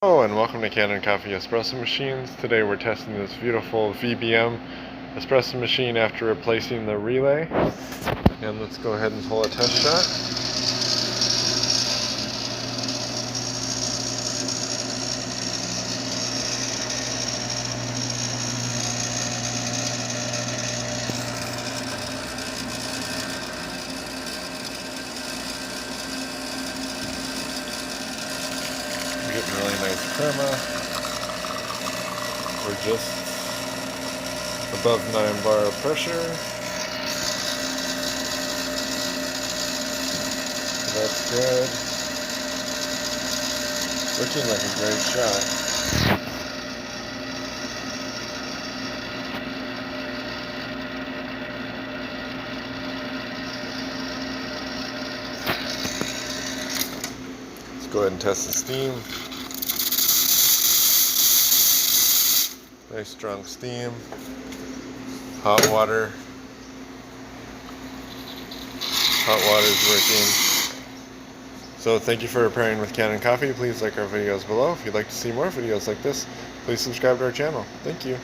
Hello and welcome to Kanen Coffee Espresso Machines. Today we're testing this beautiful VBM espresso machine after replacing the relay. And let's go ahead and pull a test shot. Getting really nice crema. We're just above 9 bar of pressure. So that's good. Looking like a great shot. Let's go ahead and test the steam. Nice strong steam. Hot water. Hot water is working. So thank you for pairing with Kanen Coffee. Please like our videos below. If you'd like to see more videos like this, please subscribe to our channel. Thank you.